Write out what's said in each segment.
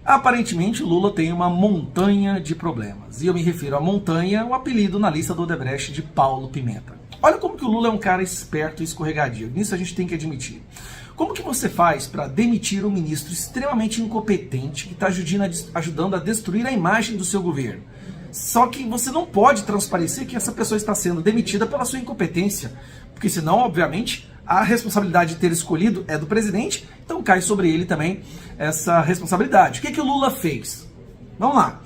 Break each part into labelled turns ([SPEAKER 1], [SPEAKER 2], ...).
[SPEAKER 1] Aparentemente, Lula tem uma montanha de problemas. E eu me refiro à montanha, o apelido na lista do Odebrecht de Paulo Pimenta. Olha como que o Lula é um cara esperto e escorregadio. Nisso a gente tem que admitir. Como que você faz para demitir um ministro extremamente incompetente que está ajudando a destruir a imagem do seu governo? Só que você não pode transparecer que essa pessoa está sendo demitida pela sua incompetência. Porque senão, obviamente, a responsabilidade de ter escolhido é do presidente, então cai sobre ele também essa responsabilidade. O que o Lula fez? Vamos lá.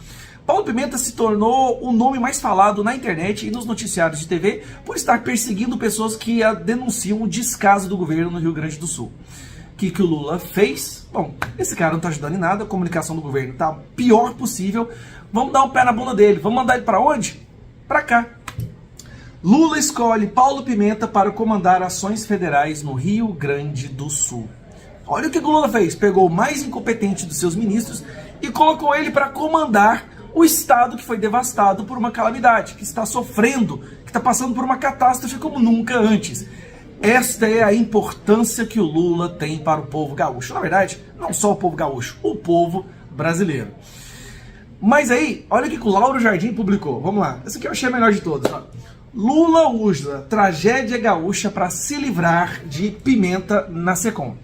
[SPEAKER 1] Paulo Pimenta se tornou o nome mais falado na internet e nos noticiários de TV por estar perseguindo pessoas que denunciam o descaso do governo no Rio Grande do Sul. O que o Lula fez? Bom, esse cara não está ajudando em nada, a comunicação do governo está pior possível. Vamos dar um pé na bunda dele. Vamos mandar ele para onde? Para cá. Lula escolhe Paulo Pimenta para comandar ações federais no Rio Grande do Sul. Olha o que o Lula fez. Pegou o mais incompetente dos seus ministros e colocou ele para comandar o estado que foi devastado por uma calamidade, que está sofrendo, que está passando por uma catástrofe como nunca antes. Esta é a importância que o Lula tem para o povo gaúcho. Na verdade, não só o povo gaúcho, o povo brasileiro. Mas aí, olha o que o Lauro Jardim publicou. Vamos lá. Esse aqui eu achei a melhor de todos. Ó. Lula usa tragédia gaúcha para se livrar de Pimenta na Secom.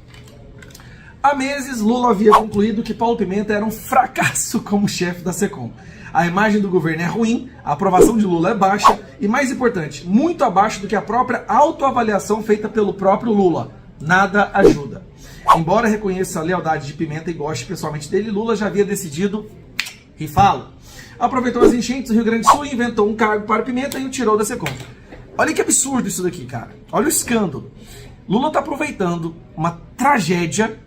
[SPEAKER 1] Há meses, Lula havia concluído que Paulo Pimenta era um fracasso como chefe da Secom. A imagem do governo é ruim, a aprovação de Lula é baixa e, mais importante, muito abaixo do que a própria autoavaliação feita pelo próprio Lula. Nada ajuda. Embora reconheça a lealdade de Pimenta e goste pessoalmente dele, Lula já havia decidido rifá-lo. Aproveitou as enchentes do Rio Grande do Sul e inventou um cargo para Pimenta e o tirou da Secom. Olha que absurdo isso daqui, cara. Olha o escândalo. Lula está aproveitando uma tragédia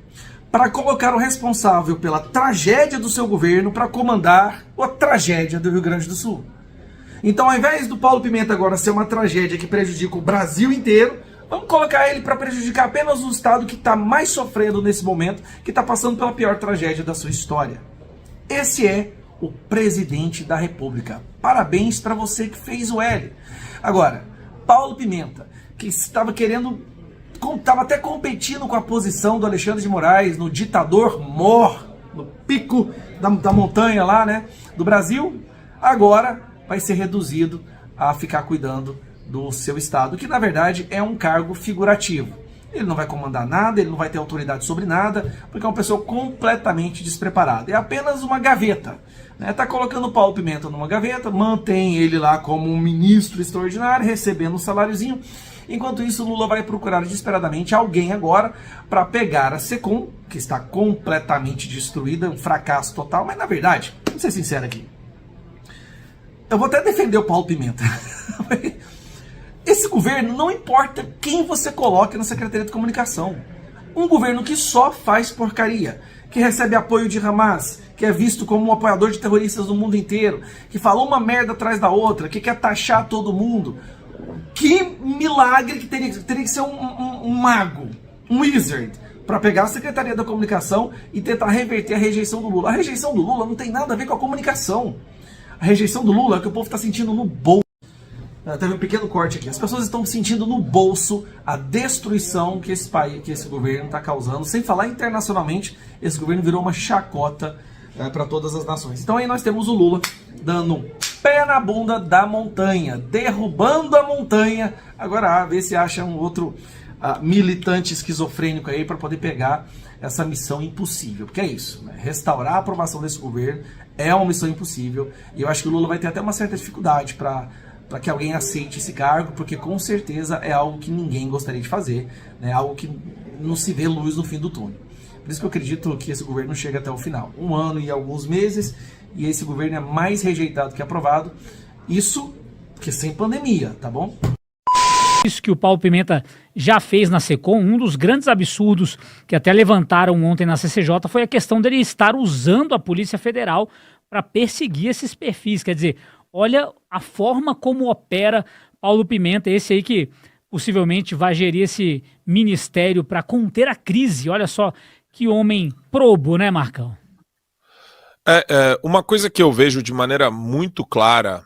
[SPEAKER 1] para colocar o responsável pela tragédia do seu governo para comandar a tragédia do Rio Grande do Sul. Então, ao invés do Paulo Pimenta agora ser uma tragédia que prejudica o Brasil inteiro, vamos colocar ele para prejudicar apenas o estado que está mais sofrendo nesse momento, que está passando pela pior tragédia da sua história. Esse é o presidente da República. Parabéns para você que fez o L. Agora, Paulo Pimenta, que estava até competindo com a posição do Alexandre de Moraes no ditador mor, no pico da montanha lá, né, do Brasil, agora vai ser reduzido a ficar cuidando do seu estado, que na verdade é um cargo figurativo. Ele não vai comandar nada, ele não vai ter autoridade sobre nada, porque é uma pessoa completamente despreparada. É apenas uma gaveta. Está colocando o Paulo Pimenta numa gaveta, mantém ele lá como um ministro extraordinário, recebendo um saláriozinho. Enquanto isso, Lula vai procurar desesperadamente alguém agora para pegar a Secom, que está completamente destruída, um fracasso total. Mas na verdade, vamos ser sincero aqui, eu vou até defender o Paulo Pimenta. Esse governo, não importa quem você coloque na Secretaria de Comunicação. Um governo que só faz porcaria, que recebe apoio de Hamas, que é visto como um apoiador de terroristas no mundo inteiro, que fala uma merda atrás da outra, que quer taxar todo mundo. Que milagre que teria que ser um mago, um wizard, para pegar a Secretaria da Comunicação e tentar reverter a rejeição do Lula. A rejeição do Lula não tem nada a ver com a comunicação. A rejeição do Lula é o que o povo está sentindo no bolso. Teve um pequeno corte aqui. As pessoas estão sentindo no bolso a destruição que esse país, que esse governo está causando. Sem falar internacionalmente, esse governo virou uma chacota para todas as nações. Então aí nós temos o Lula dando um pé na bunda da montanha, derrubando a montanha. Agora vê se acha um outro militante esquizofrênico aí para poder pegar essa missão impossível. Porque é isso, né? Restaurar a aprovação desse governo é uma missão impossível. E eu acho que o Lula vai ter até uma certa dificuldade para que alguém aceite esse cargo, porque com certeza é algo que ninguém gostaria de fazer, né? Algo que não se vê luz no fim do túnel. Por isso que eu acredito que esse governo chega até o final. 1 ano e alguns meses, e esse governo é mais rejeitado que aprovado. Isso porque sem pandemia, tá bom?
[SPEAKER 2] Isso que o Paulo Pimenta já fez na Secom, um dos grandes absurdos que até levantaram ontem na CCJ foi a questão dele estar usando a Polícia Federal para perseguir esses perfis. Quer dizer, olha a forma como opera Paulo Pimenta, esse aí que possivelmente vai gerir esse ministério para conter a crise. Olha só que homem probo, né, Marcão?
[SPEAKER 3] Uma coisa que eu vejo de maneira muito clara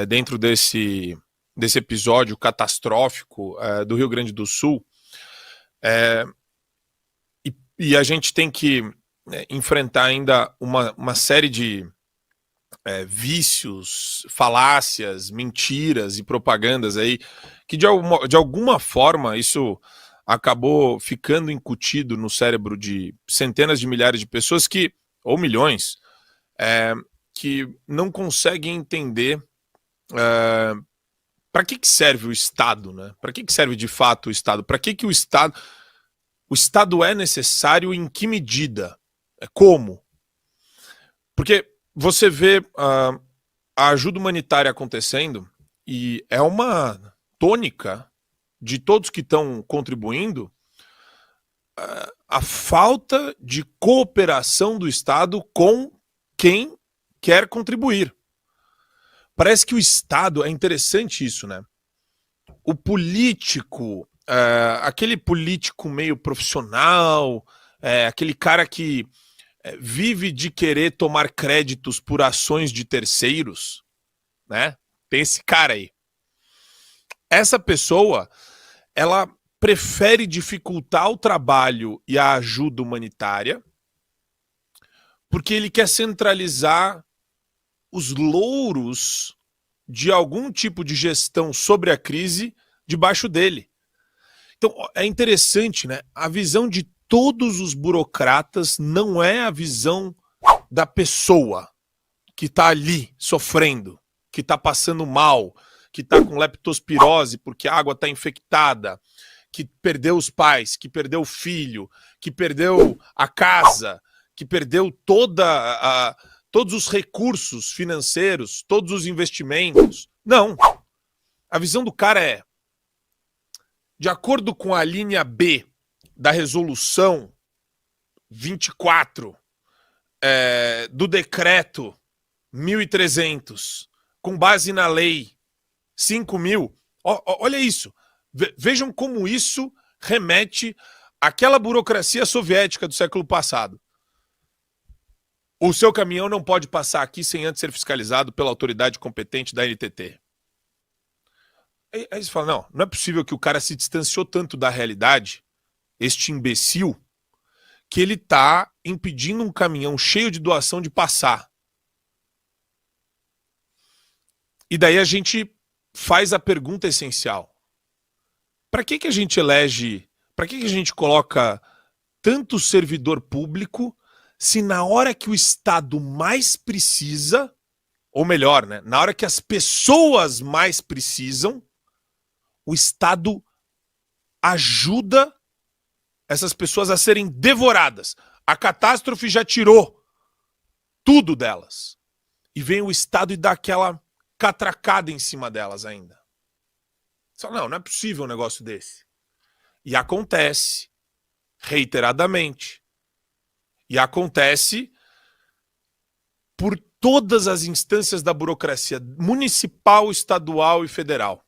[SPEAKER 3] dentro desse episódio catastrófico do Rio Grande do Sul, e a gente tem que enfrentar ainda uma série de vícios, falácias, mentiras e propagandas aí, que de alguma forma isso acabou ficando incutido no cérebro de centenas de milhares de pessoas ou milhões, que não conseguem entender para que serve o Estado, né? Para que serve de fato o Estado? Para que o Estado é necessário e em que medida? Como? Porque você vê a ajuda humanitária acontecendo e é uma tônica de todos que estão contribuindo a falta de cooperação do Estado com quem quer contribuir. Parece que o Estado, é interessante isso, né? O político, aquele político meio profissional, aquele cara que vive de querer tomar créditos por ações de terceiros, né? Tem esse cara aí. Essa pessoa, ela prefere dificultar o trabalho e a ajuda humanitária porque ele quer centralizar os louros de algum tipo de gestão sobre a crise debaixo dele. Então, é interessante, né? A visão de todos os burocratas não é a visão da pessoa que está ali sofrendo, que está passando mal, que está com leptospirose porque a água está infectada, que perdeu os pais, que perdeu o filho, que perdeu a casa, que perdeu todos os recursos financeiros, todos os investimentos. Não. A visão do cara é, de acordo com a linha B da resolução 24 do decreto 1300, com base na lei 5.000, olha isso. Vejam como isso remete àquela burocracia soviética do século passado. O seu caminhão não pode passar aqui sem antes ser fiscalizado pela autoridade competente da NTT. Aí você fala, não é possível que o cara se distanciou tanto da realidade, este imbecil, que ele tá impedindo um caminhão cheio de doação de passar. E daí a gente faz a pergunta essencial. Para que a gente elege, para que a gente coloca tanto servidor público se na hora que o Estado mais precisa, ou melhor, né, na hora que as pessoas mais precisam, o Estado ajuda essas pessoas a serem devoradas. A catástrofe já tirou tudo delas. E vem o Estado e dá aquela catracada em cima delas ainda. Só não é possível um negócio desse. E acontece reiteradamente. E acontece por todas as instâncias da burocracia municipal, estadual e federal.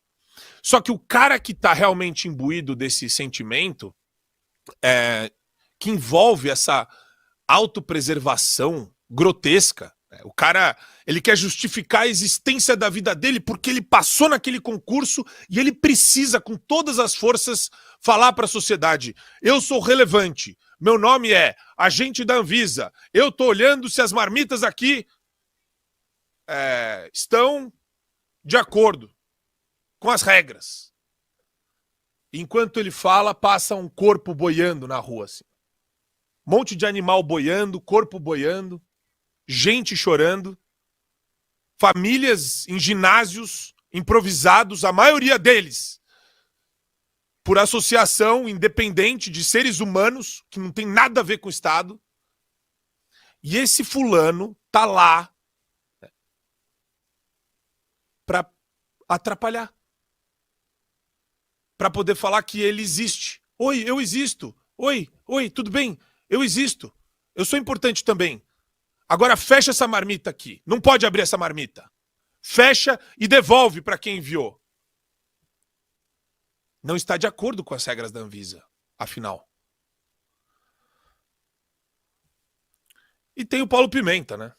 [SPEAKER 3] Só que o cara que está realmente imbuído desse sentimento, que envolve essa autopreservação grotesca, o cara, ele quer justificar a existência da vida dele porque ele passou naquele concurso e ele precisa, com todas as forças, falar para a sociedade: eu sou relevante, meu nome é agente da Anvisa, eu estou olhando se as marmitas aqui estão de acordo com as regras. Enquanto ele fala, passa um corpo boiando na rua, assim. Um monte de animal boiando, corpo boiando, gente chorando, famílias em ginásios improvisados, a maioria deles por associação independente de seres humanos, que não tem nada a ver com o Estado. E esse fulano tá lá para atrapalhar. Para poder falar que ele existe. Oi, eu existo. Oi, tudo bem? Eu existo. Eu sou importante também. Agora fecha essa marmita aqui. Não pode abrir essa marmita. Fecha e devolve para quem enviou. Não está de acordo com as regras da Anvisa, afinal. E tem o Paulo Pimenta, né?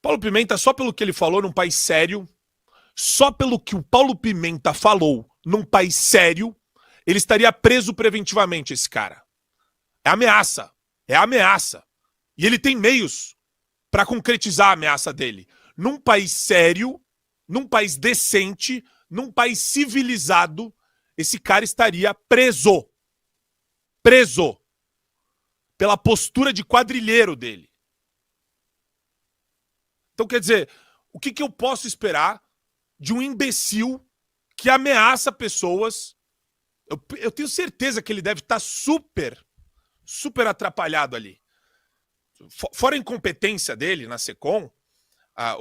[SPEAKER 3] Paulo Pimenta, só pelo que ele falou num país sério, só pelo que o Paulo Pimenta falou num país sério, ele estaria preso preventivamente, esse cara. É ameaça. É ameaça. E ele tem meios para concretizar a ameaça dele. Num país sério, num país decente, num país civilizado, esse cara estaria preso. Preso. Pela postura de quadrilheiro dele. Então, quer dizer, o que eu posso esperar de um imbecil que ameaça pessoas? Eu tenho certeza que ele deve estar super atrapalhado ali. Fora a incompetência dele na SECOM, a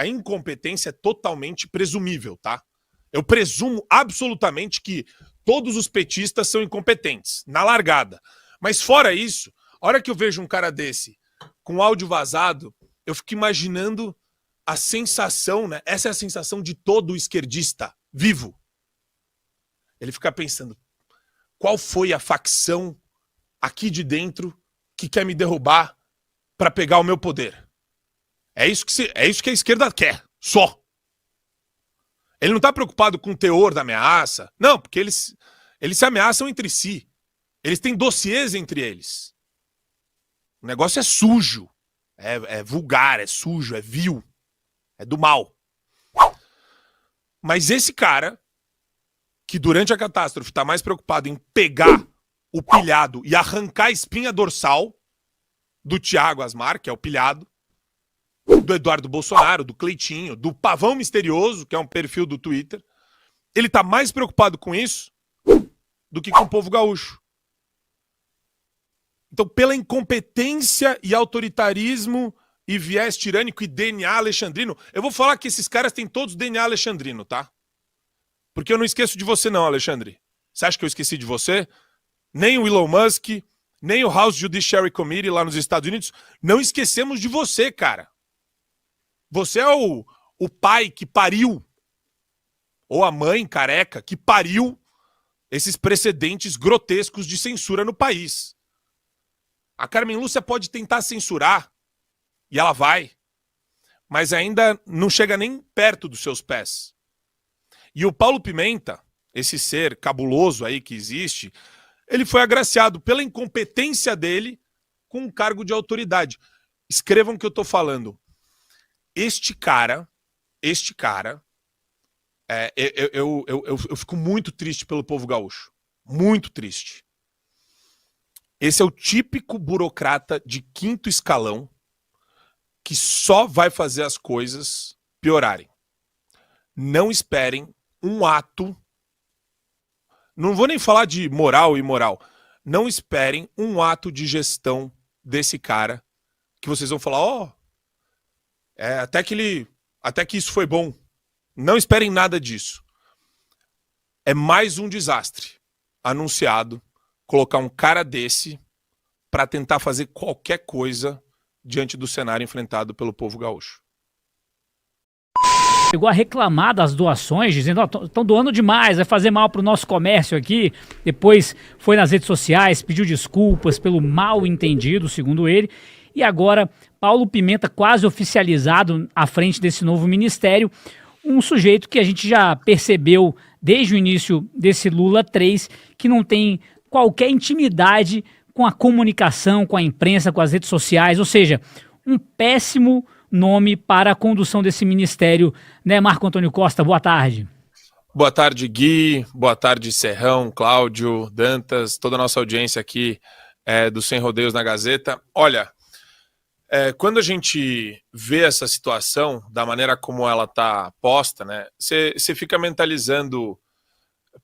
[SPEAKER 3] incompetência é totalmente presumível, tá? Eu presumo absolutamente que todos os petistas são incompetentes, na largada. Mas fora isso, a hora que eu vejo um cara desse com áudio vazado, eu fico imaginando a sensação, né? Essa é a sensação de todo esquerdista vivo. Ele fica pensando, qual foi a facção aqui de dentro que quer me derrubar para pegar o meu poder? É isso que a esquerda quer, só. Ele não está preocupado com o teor da ameaça. Não, porque eles se ameaçam entre si. Eles têm dossiês entre eles. O negócio é sujo. É vulgar, é sujo, é vil. É do mal. Mas esse cara, que durante a catástrofe está mais preocupado em pegar o pilhado e arrancar a espinha dorsal do Thiago Asmar, que é o pilhado, do Eduardo Bolsonaro, do Cleitinho, do Pavão Misterioso, que é um perfil do Twitter, ele tá mais preocupado com isso do que com o povo gaúcho. Então, pela incompetência e autoritarismo e viés tirânico e DNA alexandrino, eu vou falar que esses caras têm todos DNA alexandrino, tá? Porque eu não esqueço de você não, Alexandre. Você acha que eu esqueci de você? Nem o Elon Musk, nem o House Judiciary Committee lá nos Estados Unidos. Não esquecemos de você, cara. Você é o pai que pariu, ou a mãe careca que pariu esses precedentes grotescos de censura no país. A Carmen Lúcia pode tentar censurar, e ela vai, mas ainda não chega nem perto dos seus pés. E o Paulo Pimenta, esse ser cabuloso aí que existe, ele foi agraciado pela incompetência dele com um cargo de autoridade. Escrevam o que eu tô falando. Este cara, eu fico muito triste pelo povo gaúcho. Muito triste. Esse é o típico burocrata de quinto escalão que só vai fazer as coisas piorarem. Não esperem um ato. Não vou nem falar de moral e imoral. Não esperem um ato de gestão desse cara que vocês vão falar, até que isso foi bom. Não esperem nada disso. É mais um desastre anunciado, colocar um cara desse para tentar fazer qualquer coisa diante do cenário enfrentado pelo povo gaúcho.
[SPEAKER 2] Chegou a reclamar das doações, dizendo, estão doando demais, vai fazer mal para o nosso comércio aqui. Depois foi nas redes sociais, pediu desculpas pelo mal entendido, segundo ele. E agora, Paulo Pimenta quase oficializado à frente desse novo ministério, um sujeito que a gente já percebeu desde o início desse Lula 3, que não tem qualquer intimidade com a comunicação, com a imprensa, com as redes sociais, ou seja, um péssimo nome para a condução desse ministério, né, Marco Antônio Costa? Boa tarde.
[SPEAKER 3] Boa tarde, Gui. Boa tarde, Serrão, Cláudio, Dantas, toda a nossa audiência aqui do Sem Rodeios na Gazeta. Olha, quando a gente vê essa situação, da maneira como ela está posta, né, você fica mentalizando,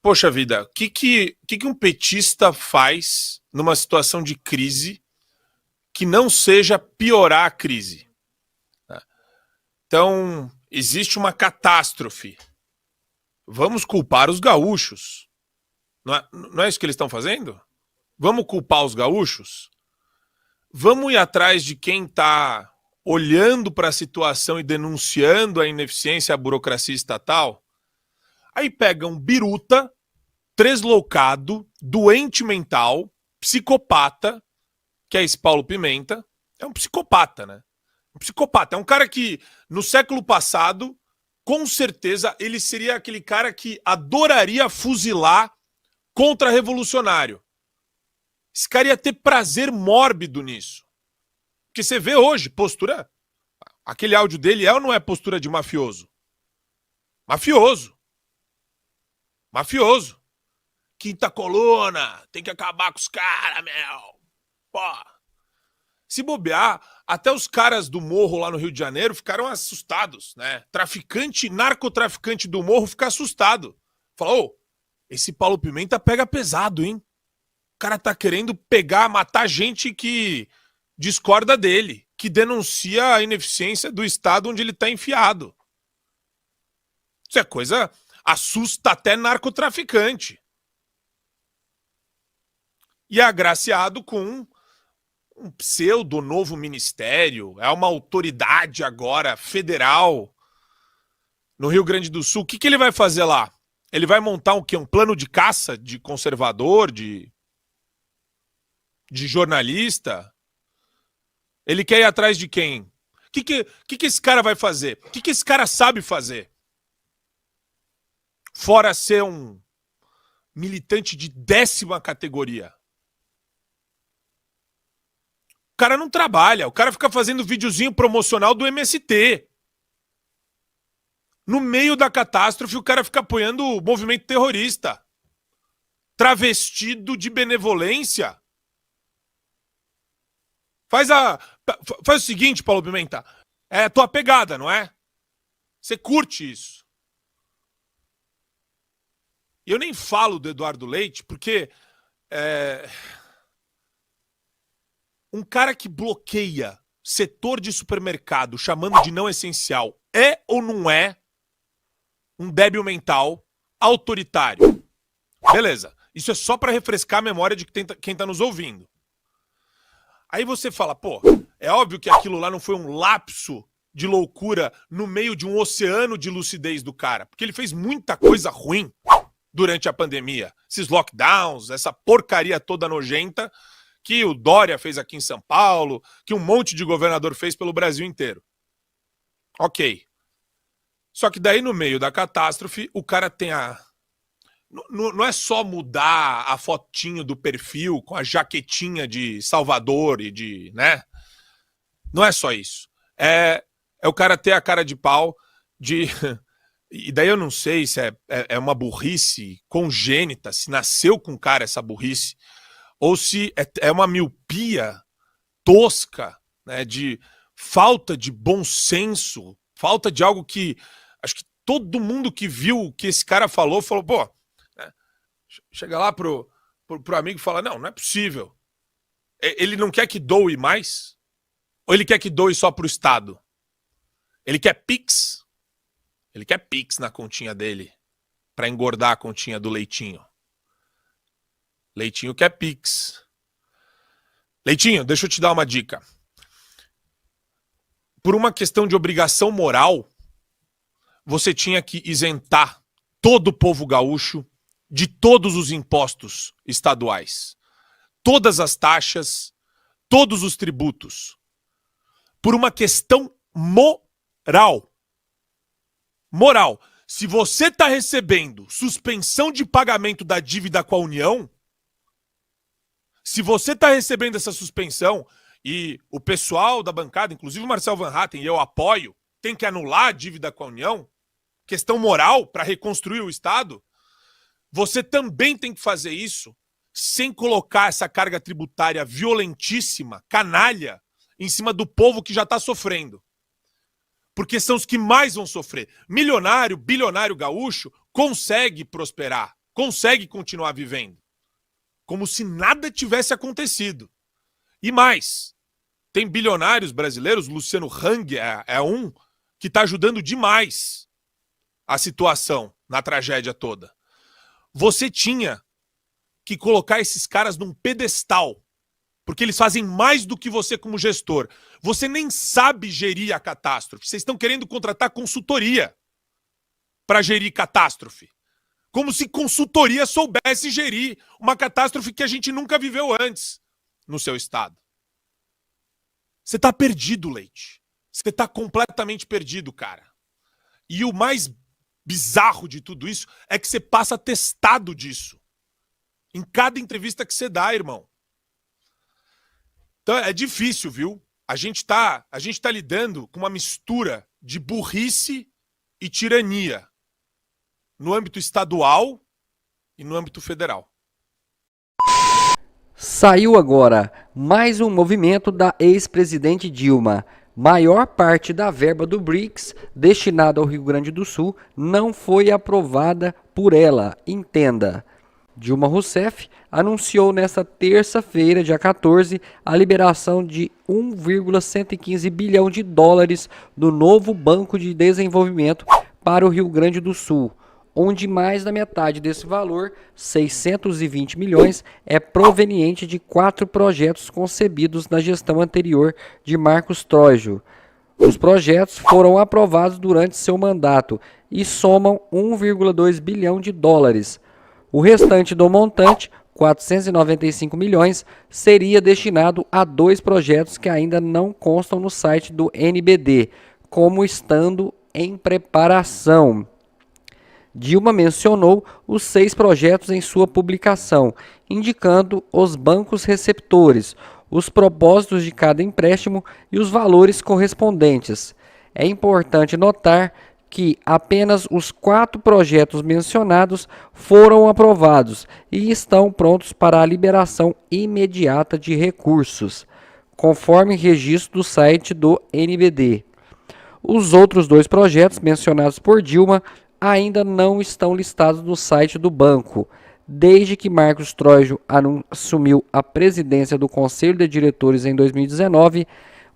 [SPEAKER 3] poxa vida, o que um petista faz numa situação de crise que não seja piorar a crise? Então, existe uma catástrofe. Vamos culpar os gaúchos. Não é isso que eles estão fazendo? Vamos culpar os gaúchos? Vamos ir atrás de quem está olhando para a situação e denunciando a ineficiência e a burocracia estatal? Aí pega um biruta, tresloucado, doente mental, psicopata, que é esse Paulo Pimenta. É um psicopata, né? Um psicopata. É um cara que, no século passado, com certeza, ele seria aquele cara que adoraria fuzilar contra-revolucionário. Esse cara ia ter prazer mórbido nisso. Porque você vê hoje, postura... Aquele áudio dele é ou não é postura de mafioso? Mafioso. Mafioso. Quinta coluna, tem que acabar com os caras, meu. Pô. Se bobear, até os caras do morro lá no Rio de Janeiro ficaram assustados, né? Traficante, narcotraficante do morro fica assustado. Falou, ô, esse Paulo Pimenta pega pesado, hein? O cara tá querendo pegar, matar gente que discorda dele, que denuncia a ineficiência do Estado onde ele tá enfiado. Isso é coisa... assusta até narcotraficante. E é agraciado com um pseudo novo ministério, é uma autoridade agora federal no Rio Grande do Sul. O que ele vai fazer lá? Ele vai montar o quê? Um plano de caça de conservador, de jornalista? Ele quer ir atrás de quem? O que esse cara vai fazer? O que esse cara sabe fazer? Fora ser um militante de 10ª categoria. O cara não trabalha, o cara fica fazendo videozinho promocional do MST. No meio da catástrofe, o cara fica apoiando o movimento terrorista. Travestido de benevolência. Faz o seguinte, Paulo Pimenta. É a tua pegada, não é? Você curte isso. E eu nem falo do Eduardo Leite, porque um cara que bloqueia setor de supermercado chamando de não essencial é ou não é um débil mental autoritário? Beleza. Isso é só para refrescar a memória de quem tá nos ouvindo. Aí você fala, pô, é óbvio que aquilo lá não foi um lapso de loucura no meio de um oceano de lucidez do cara, porque ele fez muita coisa ruim durante a pandemia. Esses lockdowns, essa porcaria toda nojenta que o Dória fez aqui em São Paulo, que um monte de governador fez pelo Brasil inteiro. Ok. Só que daí no meio da catástrofe, o cara tem a... Não é só mudar a fotinho do perfil com a jaquetinha de Salvador e de... né? Não é só isso. É o cara ter a cara de pau de... E daí eu não sei se é uma burrice congênita, se nasceu com o cara essa burrice, ou se é uma miopia tosca, né, de falta de bom senso, falta de algo que... Acho que todo mundo que viu o que esse cara falou, pô... Né, chega lá pro amigo e fala, não é possível. Ele não quer que doe mais? Ou ele quer que doe só pro Estado? Ele quer Pix? Ele quer Pix na continha dele pra engordar a continha do Leitinho. Leitinho quer Pix. Leitinho, deixa eu te dar uma dica. Por uma questão de obrigação moral, você tinha que isentar todo o povo gaúcho de todos os impostos estaduais. Todas as taxas, todos os tributos. Por uma questão moral. Moral. Se você está recebendo suspensão de pagamento da dívida com a União, se você está recebendo essa suspensão e o pessoal da bancada, inclusive o Marcel Van Hatten, e eu apoio, tem que anular a dívida com a União, questão moral para reconstruir o Estado, você também tem que fazer isso sem colocar essa carga tributária violentíssima, canalha, em cima do povo que já está sofrendo. Porque são os que mais vão sofrer. Milionário, bilionário gaúcho consegue prosperar, consegue continuar vivendo. Como se nada tivesse acontecido. E mais, tem bilionários brasileiros, Luciano Hang é um, que está ajudando demais a situação na tragédia toda. Você tinha que colocar esses caras num pedestal, porque eles fazem mais do que você como gestor. Você nem sabe gerir a catástrofe. Vocês estão querendo contratar consultoria para gerir catástrofe. Como se consultoria soubesse gerir uma catástrofe que a gente nunca viveu antes no seu estado. Você tá perdido, Leite. Você tá completamente perdido, cara. E o mais bizarro de tudo isso é que você passa atestado disso. Em cada entrevista que você dá, irmão. Então é difícil, viu? A gente tá lidando com uma mistura de burrice e tirania no âmbito estadual e no âmbito federal.
[SPEAKER 4] Saiu agora mais um movimento da ex-presidente Dilma. Maior parte da verba do BRICS destinada ao Rio Grande do Sul não foi aprovada por ela. Entenda. Dilma Rousseff anunciou nesta terça-feira, dia 14, a liberação de 1,115 bilhão de dólares do novo Banco de Desenvolvimento para o Rio Grande do Sul, onde mais da metade desse valor, 620 milhões, é proveniente de 4 projetos concebidos na gestão anterior de Marcos Trojo. Os projetos foram aprovados durante seu mandato e somam 1,2 bilhão de dólares. O restante do montante, 495 milhões, seria destinado a 2 projetos que ainda não constam no site do NBD, como estando em preparação. Dilma mencionou os 6 projetos em sua publicação, indicando os bancos receptores, os propósitos de cada empréstimo e os valores correspondentes. É importante notar que apenas os 4 projetos mencionados foram aprovados e estão prontos para a liberação imediata de recursos, conforme registro do site do NBD. Os outros 2 projetos mencionados por Dilma ainda não estão listados no site do banco. Desde que Marcos Trojo assumiu a presidência do Conselho de Diretores em 2019,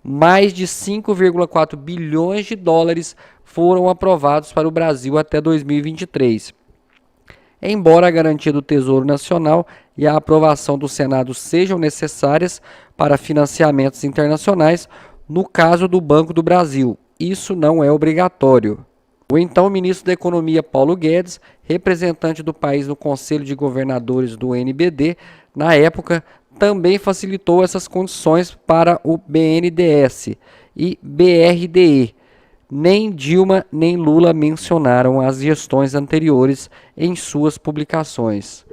[SPEAKER 4] mais de 5,4 bilhões de dólares foram aprovados para o Brasil até 2023. Embora a garantia do Tesouro Nacional e a aprovação do Senado sejam necessárias para financiamentos internacionais, no caso do Banco do Brasil, isso não é obrigatório. O então ministro da Economia Paulo Guedes, representante do país no Conselho de Governadores do NBD, na época, também facilitou essas condições para o BNDES e BRDE. Nem Dilma nem Lula mencionaram as gestões anteriores em suas publicações.